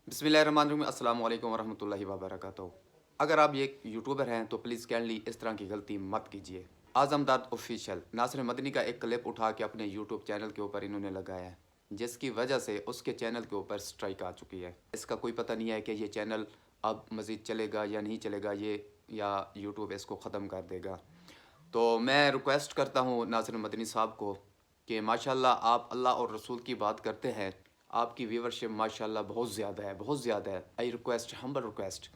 بسم اللہ الرحمن الرحیم، السلام علیکم ورحمۃ اللہ وبرکاتہ۔ اگر آپ ایک یوٹیوبر ہیں تو پلیز کائنڈلی اس طرح کی غلطی مت کیجیے۔ اعظم داد آفیشیل ناصر مدنی کا ایک کلپ اٹھا کے اپنے یوٹیوب چینل کے اوپر انہوں نے لگایا ہے، جس کی وجہ سے اس کے چینل کے اوپر سٹرائک آ چکی ہے۔ اس کا کوئی پتہ نہیں ہے کہ یہ چینل اب مزید چلے گا یا نہیں چلے گا، یہ یا یوٹیوب اس کو ختم کر دے گا۔ تو میں ریکویسٹ کرتا ہوں ناصر مدنی صاحب کو کہ ماشاءاللہ آپ اللہ اور رسول کی بات کرتے ہیں، آپ کی ویورشپ ماشاءاللہ بہت زیادہ ہے، بہت زیادہ ہے۔ آئی ریکویسٹ، ہمبل ریکویسٹ،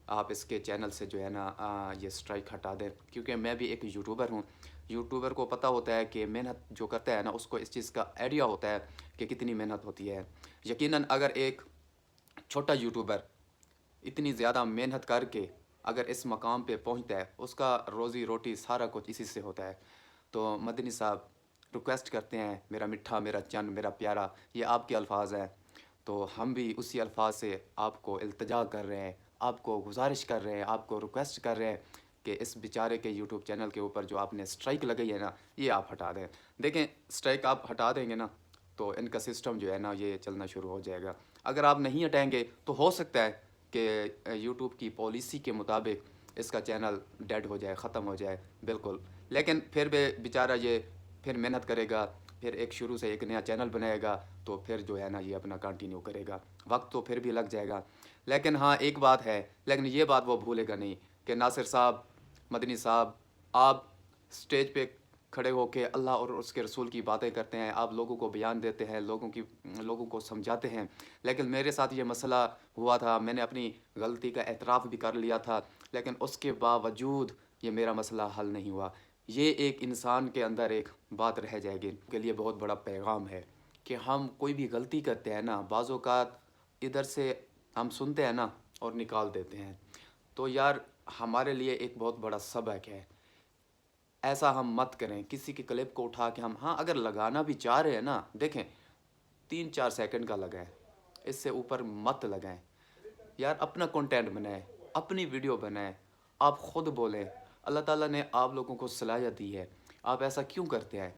آپ اس کے چینل سے جو ہے نا یہ سٹرائک ہٹا دیں، کیونکہ میں بھی ایک یوٹیوبر ہوں۔ یوٹیوبر کو پتہ ہوتا ہے کہ محنت جو کرتا ہے نا، اس کو اس چیز کا آئیڈیا ہوتا ہے کہ کتنی محنت ہوتی ہے۔ یقیناً اگر ایک چھوٹا یوٹیوبر اتنی زیادہ محنت کر کے اگر اس مقام پہ پہنچتا ہے، اس کا روزی روٹی سارا کچھ اسی سے ہوتا ہے۔ تو مدنی صاحب ریکویسٹ کرتے ہیں، میرا میٹھا، میرا چند، میرا پیارا، یہ آپ کے الفاظ ہیں، تو ہم بھی اسی الفاظ سے آپ کو التجا کر رہے ہیں، آپ کو گزارش کر رہے ہیں، آپ کو ریکویسٹ کر رہے ہیں کہ اس بیچارے کے یوٹیوب چینل کے اوپر جو آپ نے سٹرائک لگائی ہے نا، یہ آپ ہٹا دیں۔ دیکھیں، سٹرائک آپ ہٹا دیں گے نا تو ان کا سسٹم جو ہے نا یہ چلنا شروع ہو جائے گا۔ اگر آپ نہیں ہٹائیں گے تو ہو سکتا ہے کہ یوٹیوب کی پالیسی کے مطابق اس کا چینل ڈیڈ ہو جائے، ختم ہو جائے، بالکل۔ لیکن پھر بھی بیچارہ یہ پھر محنت کرے گا، پھر ایک شروع سے ایک نیا چینل بنائے گا، تو پھر جو ہے نا یہ اپنا کنٹینیو کرے گا، وقت تو پھر بھی لگ جائے گا۔ لیکن ہاں ایک بات ہے، لیکن یہ بات وہ بھولے گا نہیں کہ ناصر صاحب، مدنی صاحب، آپ سٹیج پہ کھڑے ہو کے اللہ اور اس کے رسول کی باتیں کرتے ہیں، آپ لوگوں کو بیان دیتے ہیں، لوگوں کو سمجھاتے ہیں، لیکن میرے ساتھ یہ مسئلہ ہوا تھا، میں نے اپنی غلطی کا اعتراف بھی کر لیا تھا، لیکن اس کے باوجود یہ میرا مسئلہ حل نہیں ہوا۔ یہ ایک انسان کے اندر ایک بات رہ جائے گی کے لیے بہت بڑا پیغام ہے کہ ہم کوئی بھی غلطی کرتے ہیں نا، بعض اوقات ادھر سے ہم سنتے ہیں نا اور نکال دیتے ہیں، تو یار ہمارے لیے ایک بہت بڑا سبق ہے۔ ایسا ہم مت کریں، کسی کی کلپ کو اٹھا کے ہاں اگر لگانا بھی چاہ رہے ہیں نا، دیکھیں 3-4 سیکنڈ کا لگائیں، اس سے اوپر مت لگائیں۔ یار اپنا کنٹینٹ بنائیں، اپنی ویڈیو بنائیں، آپ خود بولیں۔ اللہ تعالیٰ نے آپ لوگوں کو صلاحیت دی ہے، آپ ایسا کیوں کرتے ہیں؟